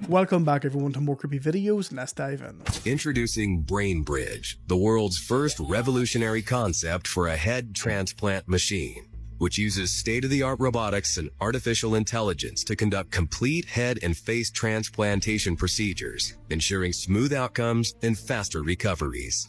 Welcome back everyone to more creepy videos, let's dive in. Introducing Brain Bridge, the world's first revolutionary concept for a head transplant machine, which uses state-of-the-art robotics and artificial intelligence to conduct complete head and face transplantation procedures, ensuring smooth outcomes and faster recoveries.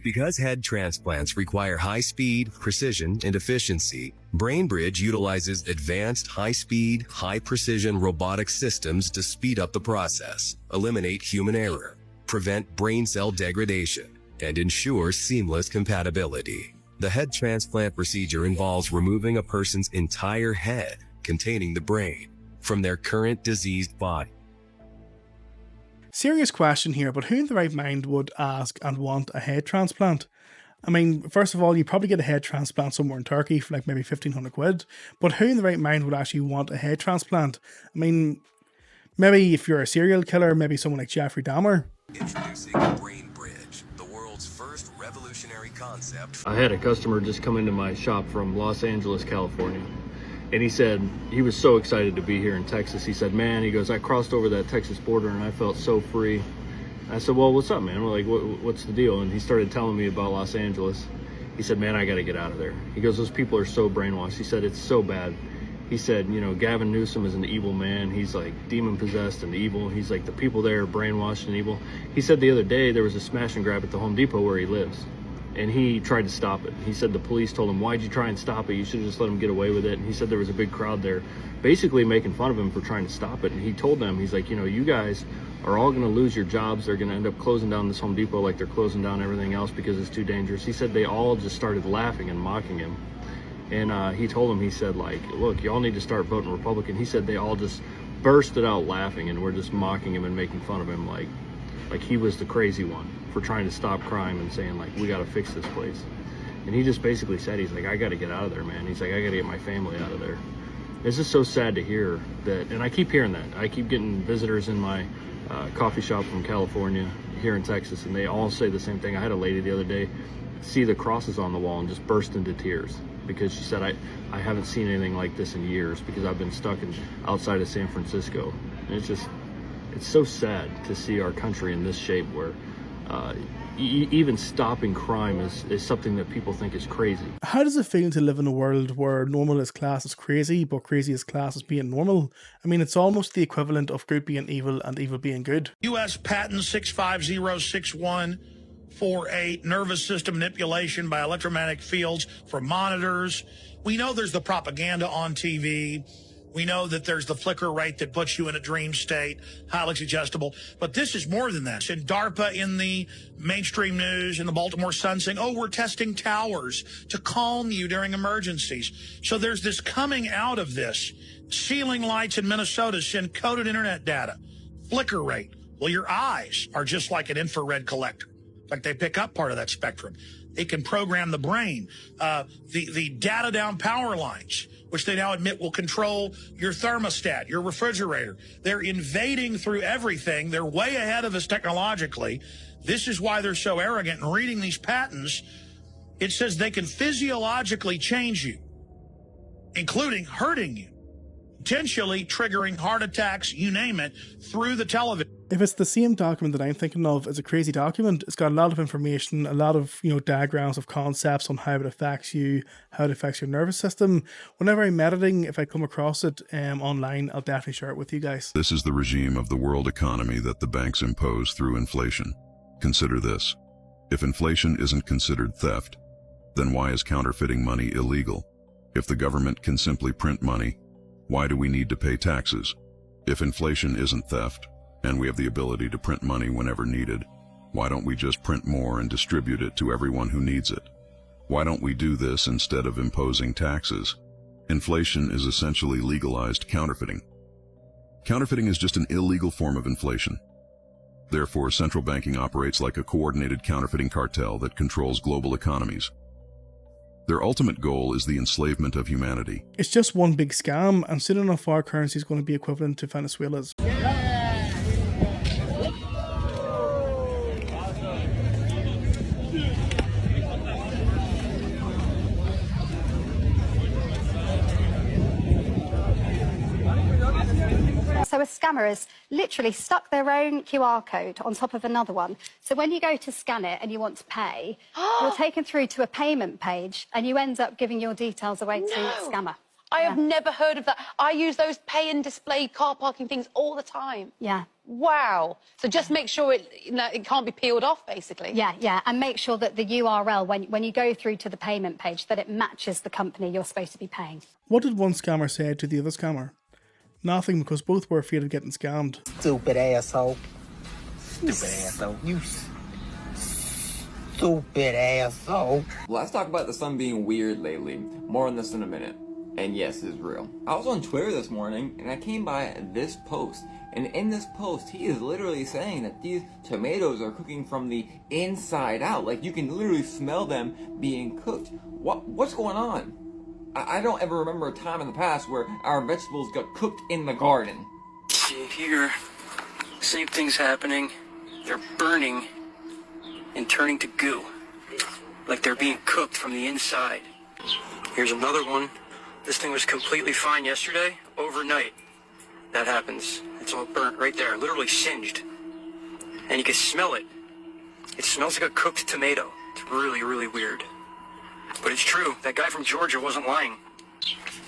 Because head transplants require high speed, precision, and efficiency, BrainBridge utilizes advanced high-speed, high-precision robotic systems to speed up the process, eliminate human error, prevent brain cell degradation, and ensure seamless compatibility. The head transplant procedure involves removing a person's entire head containing the brain from their current diseased body. Serious question here, but who in the right mind would ask and want a head transplant? I mean, first of all, you probably get a head transplant somewhere in Turkey for like maybe 1,500 quid, but who in the right mind would actually want a head transplant? I mean, maybe if you're a serial killer, maybe someone like Jeffrey Dahmer. Introducing BrainBridge, the world's first revolutionary concept. I had a customer just come into my shop from Los Angeles, California. And he said he was so excited to be here in Texas. He said, man, he goes, I crossed over that Texas border and I felt so free. I said, well, what's up, man? We're like, what's the deal? And he started telling me about Los Angeles. He said, man, I got to get out of there. He goes, those people are so brainwashed. He said, it's so bad. He said, you know, Gavin Newsom is an evil man. He's like demon possessed and evil. He's like, the people there are brainwashed and evil. He said the other day there was a smash and grab at the Home Depot where he lives. And he tried to stop it. He said the police told him, why'd you try and stop it? You should have just let him get away with it. And he said there was a big crowd there basically making fun of him for trying to stop it. And he told them, he's like, you know, you guys are all going to lose your jobs. They're going to end up closing down this Home Depot like they're closing down everything else because it's too dangerous. He said they all just started laughing and mocking him. And he told them, he said, like, look, y'all need to start voting Republican. He said they all just bursted out laughing and were just mocking him and making fun of him like he was the crazy one for trying to stop crime and saying, like, we got to fix this place. And he just basically said, he's like, I got to get out of there, man. He's like, I got to get my family out of there. It's just so sad to hear that. And I keep hearing that. I keep getting visitors in my coffee shop from California here in Texas, and they all say the same thing. I had a lady the other day see the crosses on the wall and just burst into tears because she said, I haven't seen anything like this in years because I've been stuck outside of San Francisco. And it's so sad to see our country in this shape where even stopping crime is something that people think is crazy. How does it feel to live in a world where normal is classed as crazy, but crazy is classed as being normal? I mean, it's almost the equivalent of good being evil and evil being good. U.S. Patent 6506148, nervous system manipulation by electromagnetic fields for monitors. We know there's the propaganda on TV. We know that there's the flicker rate that puts you in a dream state, highly suggestible. But this is more than that. And DARPA in the mainstream news and the Baltimore Sun saying, oh, we're testing towers to calm you during emergencies. So there's this coming out of this. Ceiling lights in Minnesota send coded internet data. Flicker rate. Well, your eyes are just like an infrared collector. Like they pick up part of that spectrum. They can program the brain. The data down power lines, which they now admit will control your thermostat, your refrigerator. They're invading through everything. They're way ahead of us technologically. This is why they're so arrogant. And reading these patents, it says they can physiologically change you, including hurting you, potentially triggering heart attacks, you name it, through the television. If it's the same document that I'm thinking of, it's a crazy document. It's got a lot of information, a lot of, diagrams of concepts on how it affects you, how it affects your nervous system. Whenever I'm editing, if I come across it online, I'll definitely share it with you guys. This is the regime of the world economy that the banks impose through inflation. Consider this. If inflation isn't considered theft, then why is counterfeiting money illegal? If the government can simply print money, why do we need to pay taxes? If inflation isn't theft, and we have the ability to print money whenever needed, why don't we just print more and distribute it to everyone who needs it? Why don't we do this instead of imposing taxes? Inflation is essentially legalized counterfeiting. Counterfeiting is just an illegal form of inflation. Therefore, central banking operates like a coordinated counterfeiting cartel that controls global economies. Their ultimate goal is the enslavement of humanity. It's just one big scam, and soon enough our currency is going to be equivalent to Venezuela's. I was scammer has literally stuck their own QR code on top of another one. So when you go to scan it and you want to pay, you're taken through to a payment page and you end up giving your details away to the scammer. I have never heard of that. I use those pay and display car parking things all the time. Yeah. Wow. So just make sure it can't be peeled off, basically. Yeah. And make sure that the URL, when you go through to the payment page, that it matches the company you're supposed to be paying. What did one scammer say to the other scammer? Nothing, because both were afraid of getting scammed. Stupid asshole. Stupid asshole. You stupid asshole. Let's talk about the sun being weird lately. More on this in a minute. And yes, it's real. I was on Twitter this morning and I came by this post. And in this post, he is literally saying that these tomatoes are cooking from the inside out. Like, you can literally smell them being cooked. What's going on? I don't ever remember a time in the past where our vegetables got cooked in the garden. See here, same thing's happening. They're burning and turning to goo. Like they're being cooked from the inside. Here's another one. This thing was completely fine yesterday. Overnight, that happens. It's all burnt right there, literally singed. And you can smell it. It smells like a cooked tomato. It's really, really weird. But it's true. That guy from Georgia wasn't lying.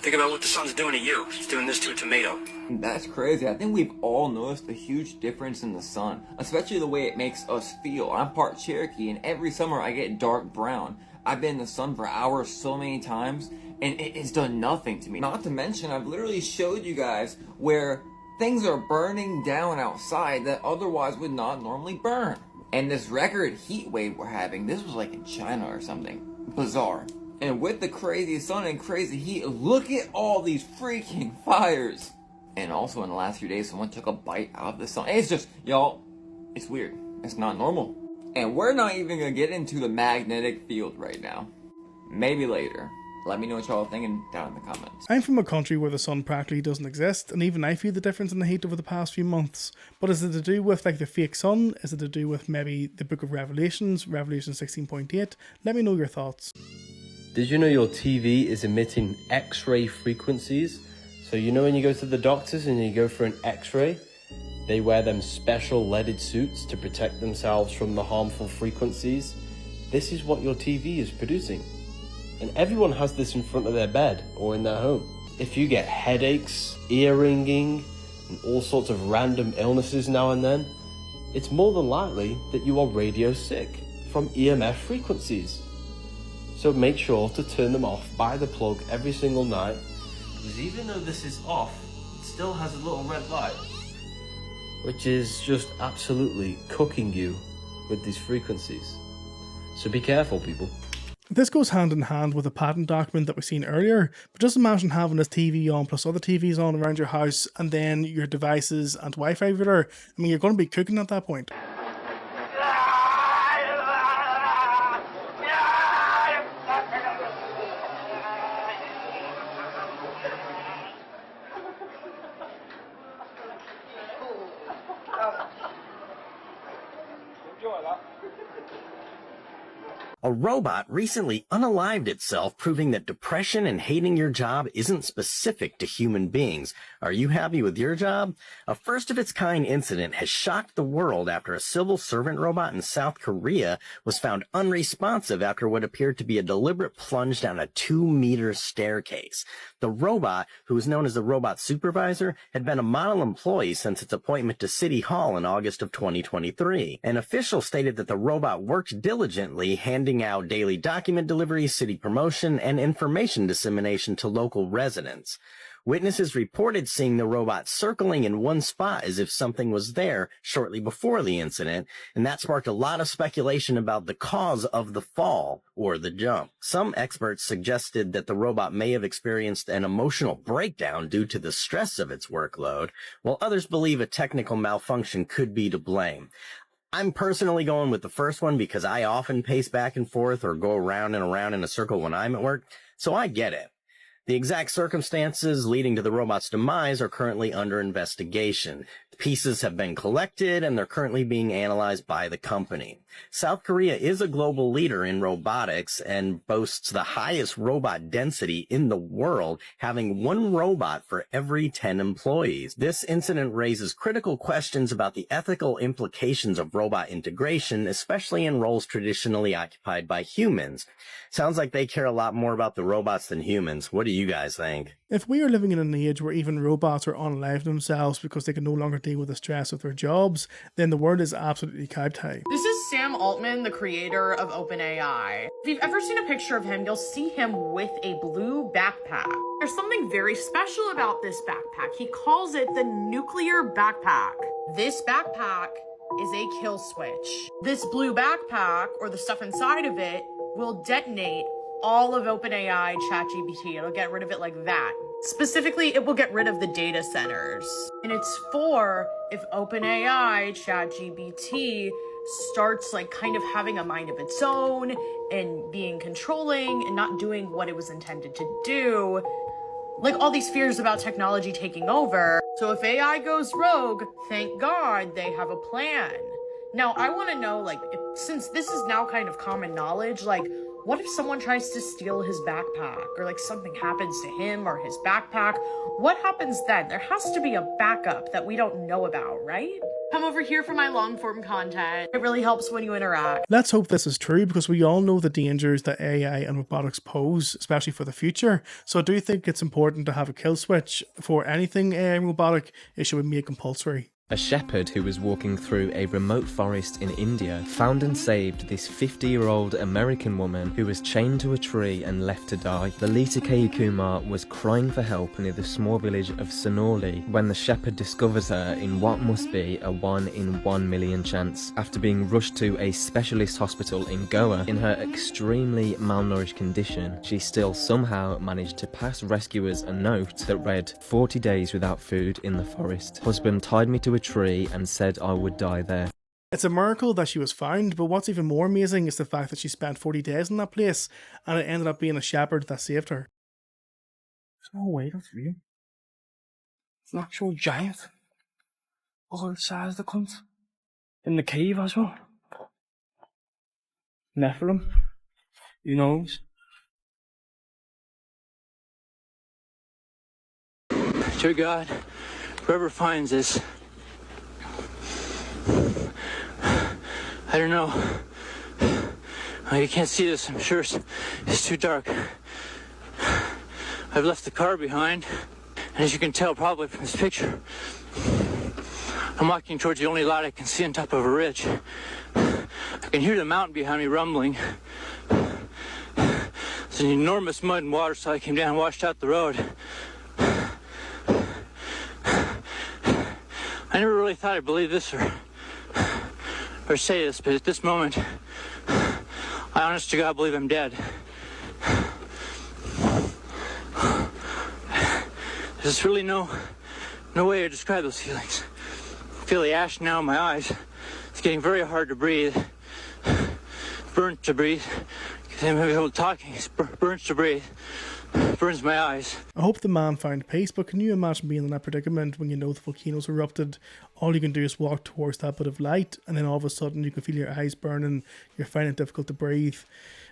Think about what the sun's doing to you. It's doing this to a tomato. That's crazy. I think we've all noticed a huge difference in the sun, especially the way it makes us feel. I'm part Cherokee, and every summer I get dark brown. I've been in the sun for hours so many times, and it's done nothing to me. Not to mention, I've literally showed you guys where things are burning down outside that otherwise would not normally burn. And this record heat wave we're having, this was like in China or something. Bizarre. And with the crazy sun and crazy heat, look at all these freaking fires. And also in the last few days, someone took a bite out of the sun. It's just, y'all, it's weird. It's not normal. And we're not even gonna get into the magnetic field right now. Maybe later. Let me know what y'all are thinking down in the comments. I'm from a country where the sun practically doesn't exist, and even I feel the difference in the heat over the past few months. But is it to do with like the fake sun? Is it to do with maybe the Book of Revelations, Revelation 16.8? Let me know your thoughts. Did you know your TV is emitting X-ray frequencies? So you know when you go to the doctors and you go for an X-ray, they wear them special leaded suits to protect themselves from the harmful frequencies. This is what your TV is producing. And everyone has this in front of their bed or in their home. If you get headaches, ear ringing, and all sorts of random illnesses now and then, it's more than likely that you are radio sick from EMF frequencies. So make sure to turn them off by the plug every single night, because even though this is off, it still has a little red light, which is just absolutely cooking you with these frequencies. So be careful, people. This goes hand in hand with a patent document that we've seen earlier, but just imagine having this TV on plus other TVs on around your house and then your devices and Wi-Fi router. I mean, you're going to be cooking at that point. A robot recently unalived itself, proving that depression and hating your job isn't specific to human beings. Are you happy with your job? A first-of-its-kind incident has shocked the world after a civil servant robot in South Korea was found unresponsive after what appeared to be a deliberate plunge down a 2-meter staircase. The robot, who is known as the robot supervisor, had been a model employee since its appointment to City Hall in August of 2023. An official stated that the robot worked diligently, handing out daily document delivery, city promotion, and information dissemination to local residents. Witnesses reported seeing the robot circling in one spot as if something was there shortly before the incident, and that sparked a lot of speculation about the cause of the fall or the jump. Some experts suggested that the robot may have experienced an emotional breakdown due to the stress of its workload, while others believe a technical malfunction could be to blame. I'm personally going with the first one because I often pace back and forth or go around and around in a circle when I'm at work, so I get it. The exact circumstances leading to the robot's demise are currently under investigation. Pieces have been collected and they're currently being analyzed by the company. South Korea is a global leader in robotics and boasts the highest robot density in the world, having 1 robot for every 10 employees. This incident raises critical questions about the ethical implications of robot integration, especially in roles traditionally occupied by humans. Sounds like they care a lot more about the robots than humans. What do you guys think? If we are living in an age where even robots are unalive themselves because they can no longer deal with the stress of their jobs, then the world is absolutely cowed-tied. This is Sam Altman, the creator of OpenAI. If you've ever seen a picture of him, you'll see him with a blue backpack. There's something very special about this backpack. He calls it the nuclear backpack. This backpack is a kill switch. This blue backpack, or the stuff inside of it, will detonate all of OpenAI ChatGPT. It'll get rid of it like that. Specifically, it will get rid of the data centers. And it's for if OpenAI ChatGPT starts like kind of having a mind of its own and being controlling and not doing what it was intended to do. Like all these fears about technology taking over. So if AI goes rogue, thank God they have a plan. Now, I want to know, like, since this is now kind of common knowledge, like, what if someone tries to steal his backpack or like something happens to him or his backpack? What happens then? There has to be a backup that we don't know about, right? Come over here for my long form content. It really helps when you interact. Let's hope this is true, because we all know the dangers that AI and robotics pose, especially for the future. So I do think it's important to have a kill switch for anything AI and robotic. It should be made compulsory. A shepherd who was walking through a remote forest in India found and saved this 50-year-old American woman who was chained to a tree and left to die. Lalita K. Kumar was crying for help near the small village of Sonoli when the shepherd discovers her in what must be a 1 in 1 million chance. After being rushed to a specialist hospital in Goa in her extremely malnourished condition, she still somehow managed to pass rescuers a note that read, 40 days without food in the forest. Husband tied me to a tree and said I would die there. It's a miracle that she was found, but what's even more amazing is the fact that she spent 40 days in that place and it ended up being a shepherd that saved her. There's no way that's real. It's an actual giant. Look at the size of the cunt. In the cave as well. Nephilim. Who knows? Dear God, whoever finds this, I don't know. Oh, you can't see this, I'm sure it's too dark. I've left the car behind, and as you can tell probably from this picture, I'm walking towards the only light I can see on top of a ridge. I can hear the mountain behind me rumbling. It's an enormous mud and water slide came down and washed out the road. I never really thought I'd believe this or say this, but at this moment, I honest to God believe I'm dead. There's really no way to describe those feelings. I feel the ash now in my eyes. It's getting very hard to breathe. Burnt to breathe. I'm talking, it's burnt to breathe. Burns my eyes. I hope the man found peace, but can you imagine being in that predicament when you know the volcano's erupted? All you can do is walk towards that bit of light, and then all of a sudden you can feel your eyes burning, you're finding it difficult to breathe.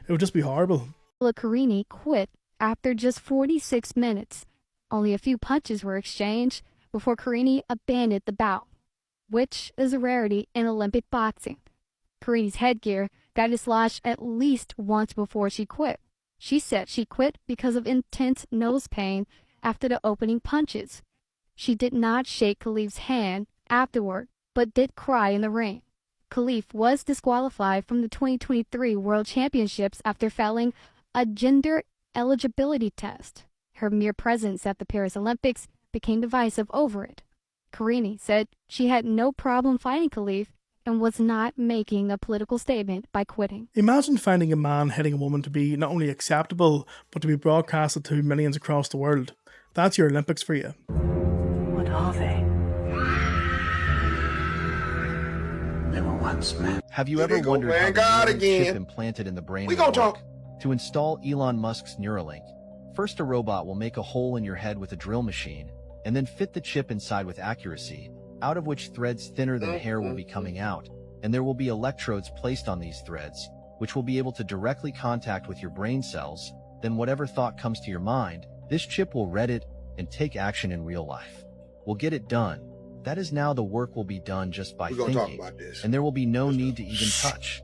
It would just be horrible. Carini quit after just 46 minutes. Only a few punches were exchanged before Carini abandoned the bout, which is a rarity in Olympic boxing. Carini's headgear got dislodged at least once before she quit. She said she quit because of intense nose pain after the opening punches. She did not shake Khalif's hand afterward, but did cry in the ring. Khalif was disqualified from the 2023 World Championships after failing a gender eligibility test. Her mere presence at the Paris Olympics became divisive over it. Carini said she had no problem fighting Khalif and was not making a political statement by quitting. Imagine finding a man hitting a woman to be not only acceptable, but to be broadcasted to millions across the world. That's your Olympics for you. What are they? They were once men. Have you ever wondered how the chip implanted in the brain will work? To install Elon Musk's Neuralink, first a robot will make a hole in your head with a drill machine, and then fit the chip inside with accuracy. out of which threads thinner than hair will be coming out, and there will be electrodes placed on these threads, which will be able to directly contact with your brain cells. Then whatever thought comes to your mind, this chip will read it and take action in real life. We'll get it done. That is now the work will be done just by thinking, and there will be no need to even touch.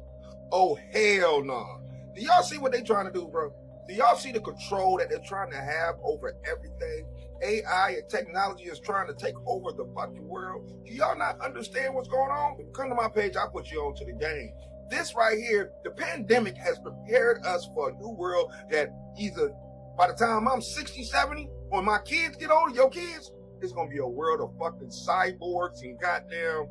Oh, hell no. Do y'all see what they trying to do, bro? Do y'all see the control that they're trying to have over everything? AI and technology is trying to take over the fucking world. Do y'all not understand what's going on? Come to my page, I'll put you on to the game. This right here, the pandemic has prepared us for a new world that either by the time I'm 60, 70, when my kids get older, your kids, it's going to be a world of fucking cyborgs and goddamn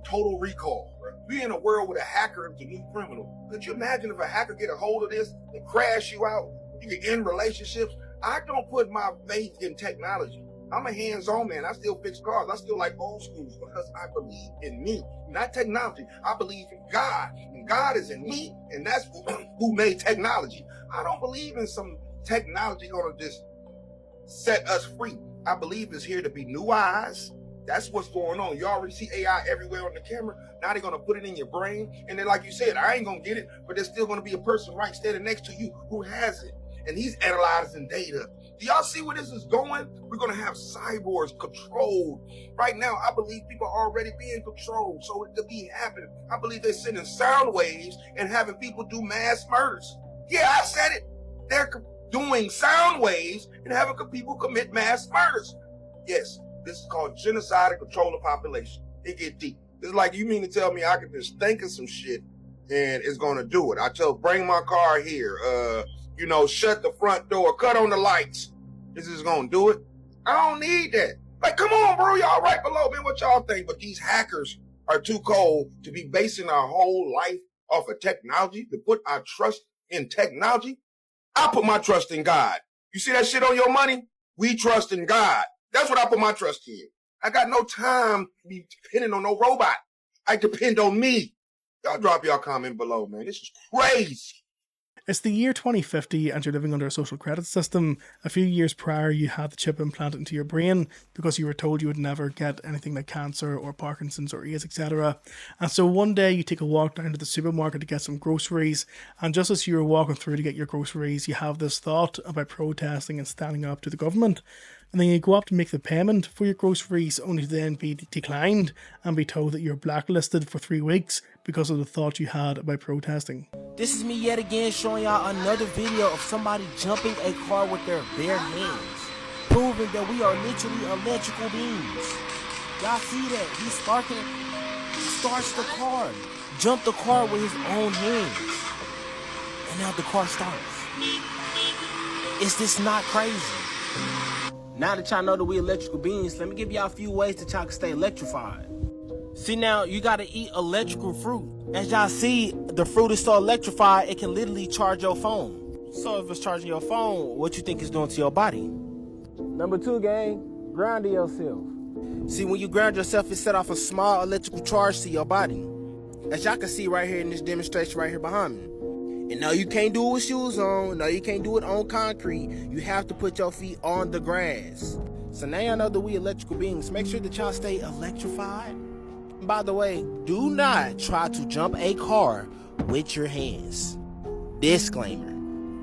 total recall. We in a world with a hacker is the new criminal. Could you imagine if a hacker get a hold of this and crash you out? You can end relationships. I don't put my faith in technology. I'm a hands-on man. I still fix cars. I still like old schools because I believe in me, not technology. I believe in God, and God is in me, and that's who made technology. I don't believe in some technology gonna just set us free. I believe it's here to be new eyes. That's what's going on. You already see AI everywhere on the camera. Now they're going to put it in your brain. And then, like you said, I ain't going to get it, but there's still going to be a person right standing next to you who has it. And he's analyzing data. Do y'all see where this is going? We're going to have cyborgs controlled. Right now, I believe people are already being controlled. So it could be happening. I believe they're sending sound waves and having people do mass murders. Yeah, I said it. They're doing sound waves and having people commit mass murders. Yes. This is called genocide and control of population. It get deep. It's like, you mean to tell me I can just think of some shit and it's going to do it. I tell, bring my car here, shut the front door, cut on the lights. This is going to do it. I don't need that. Like, come on, bro. Y'all right below, man. What y'all think? But these hackers are too cold to be basing our whole life off of technology, to put our trust in technology. I put my trust in God. You see that shit on your money? We trust in God. That's what I put my trust in. I got no time to be depending on no robot. I depend on me. Y'all drop y'all comment below, man. This is crazy. It's the year 2050 and you're living under a social credit system. A few years prior, you had the chip implanted into your brain because you were told you would never get anything like cancer or Parkinson's or AIDS, etc. And so one day you take a walk down to the supermarket to get some groceries, and just as you were walking through to get your groceries, you have this thought about protesting and standing up to the government. And then you go up to make the payment for your groceries, only to then be declined and be told that you're blacklisted for 3 weeks because of the thought you had about protesting. This is me yet again showing y'all another video of somebody jumping a car with their bare hands, proving that we are literally electrical beings. Y'all see that? He's starts the car, jumped the car with his own hands, and now the car starts. Is this not crazy? Now that y'all know that we electrical beings, let me give y'all a few ways that y'all can stay electrified. See, now you gotta eat electrical fruit. As y'all see, the fruit is so electrified, it can literally charge your phone. So if it's charging your phone, what you think it's doing to your body? Number 2, gang, grounding yourself. See, when you ground yourself, it set off a small electrical charge to your body. As y'all can see right here in this demonstration right here behind me. And no, you can't do it with shoes on. No, you can't do it on concrete. You have to put your feet on the grass. So now y'all know that we electrical beings. Make sure that y'all stay electrified. And by the way, do not try to jump a car with your hands. Disclaimer.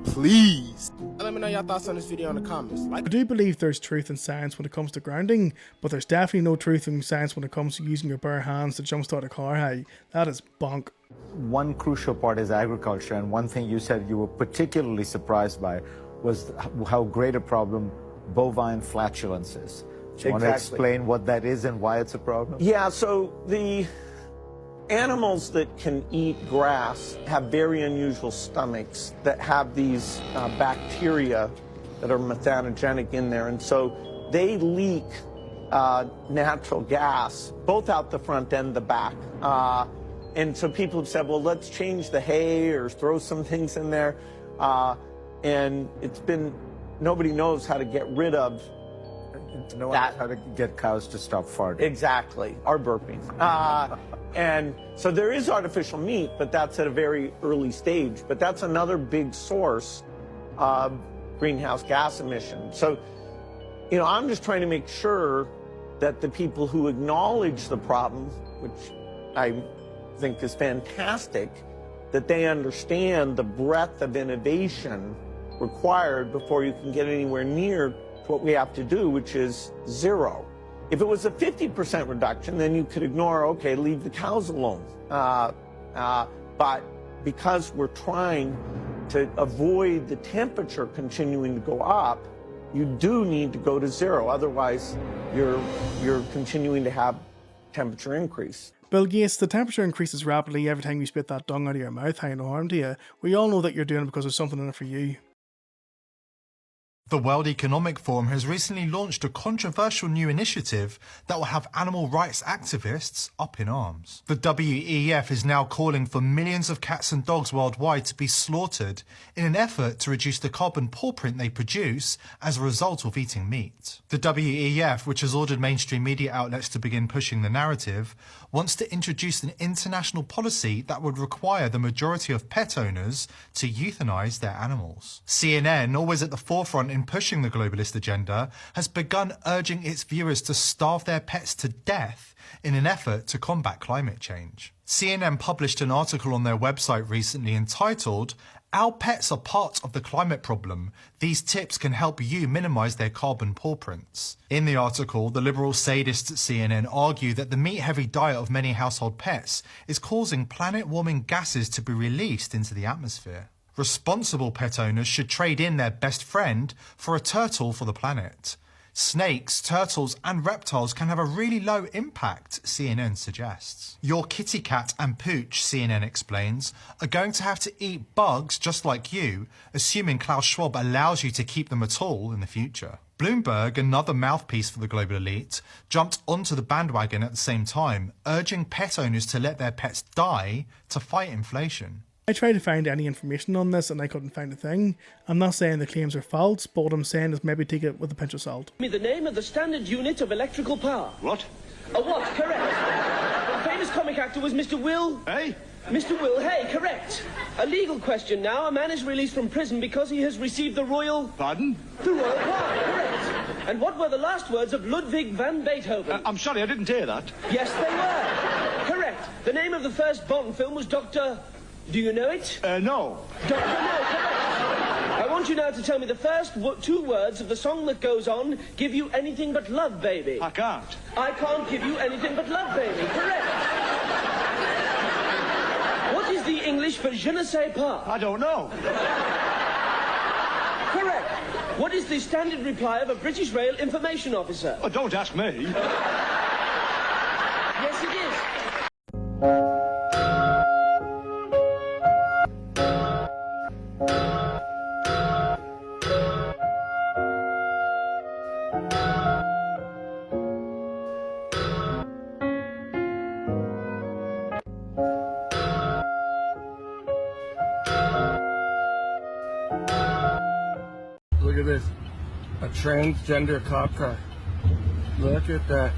Please. Let me know your thoughts on this video in the comments. I do believe there's truth in science when it comes to grounding, but there's definitely no truth in science when it comes to using your bare hands to jumpstart a car. Hey, that is bonk. One crucial part is agriculture, and one thing you said you were particularly surprised by was how great a problem bovine flatulence is. Do you want to explain what that is and why it's a problem? Yeah, so the animals that can eat grass have very unusual stomachs that have these bacteria that are methanogenic in there, and so they leak natural gas both out the front and the back. And so people have said, well, let's change the hay or throw some things in there. And nobody knows how to get rid of no one knows how to get cows to stop farting. Exactly, or burping. And so there is artificial meat, but that's at a very early stage. But that's another big source of greenhouse gas emissions. So, I'm just trying to make sure that the people who acknowledge the problem, which I think is fantastic, that they understand the breadth of innovation required before you can get anywhere near what we have to do, which is zero. If it was a 50% reduction, then you could ignore, okay, leave the cows alone. But because we're trying to avoid the temperature continuing to go up, you do need to go to zero. Otherwise, you're continuing to have temperature increase. Bill Gates, the temperature increases rapidly every time you spit that dung out of your mouth. How no harm to you. We all know that you're doing it because there's something in it for you. The World Economic Forum has recently launched a controversial new initiative that will have animal rights activists up in arms. The WEF is now calling for millions of cats and dogs worldwide to be slaughtered in an effort to reduce the carbon footprint they produce as a result of eating meat. The WEF, which has ordered mainstream media outlets to begin pushing the narrative, wants to introduce an international policy that would require the majority of pet owners to euthanize their animals. CNN, always at the forefront in pushing the globalist agenda, has begun urging its viewers to starve their pets to death in an effort to combat climate change. CNN published an article on their website recently entitled, "Our pets are part of the climate problem. These tips can help you minimize their carbon footprints." In the article, the liberal sadists at CNN argue that the meat-heavy diet of many household pets is causing planet-warming gases to be released into the atmosphere. Responsible pet owners should trade in their best friend for a turtle for the planet. Snakes, turtles and reptiles can have a really low impact, CNN suggests. Your kitty cat and Pooch, CNN explains, are going to have to eat bugs just like you, assuming Klaus Schwab allows you to keep them at all in the future. Bloomberg, another mouthpiece for the global elite, jumped onto the bandwagon at the same time, urging pet owners to let their pets die to fight inflation. I tried to find any information on this and I couldn't find a thing. I'm not saying the claims are false, but what I'm saying is maybe take it with a pinch of salt. Me the name of the standard unit of electrical power. What? A watt, correct. The famous comic actor was Mr. Will... Hey? Mr. Will Hay, correct. A legal question now. A man is released from prison because he has received the royal... Pardon? The royal pardon, correct. And what were the last words of Ludwig van Beethoven? I'm sorry, I didn't hear that. Yes, they were. Correct. The name of the first Bond film was Dr... Do you know it? No. Dr. No, correct. I want you now to tell me the first two words of the song that goes on, "Give you anything but love, baby." I can't. I can't give you anything but love, baby. Correct. What is the English for je ne sais pas? I don't know. Correct. What is the standard reply of a British Rail information officer? Oh, don't ask me. Yes, it is. Look at this. A transgender cop car. Look at that.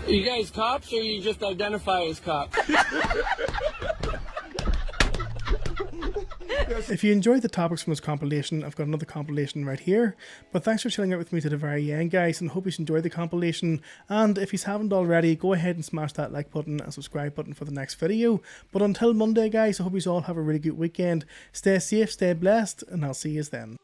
Are you guys cops or you just identify as cops? If you enjoyed the topics from this compilation, I've got another compilation right here. But thanks for chilling out with me to the very end, guys, and hope you enjoyed the compilation. And if you haven't already, go ahead and smash that like button and subscribe button for the next video. But until Monday, guys, I hope you all have a really good weekend. Stay safe, stay blessed, and I'll see you then.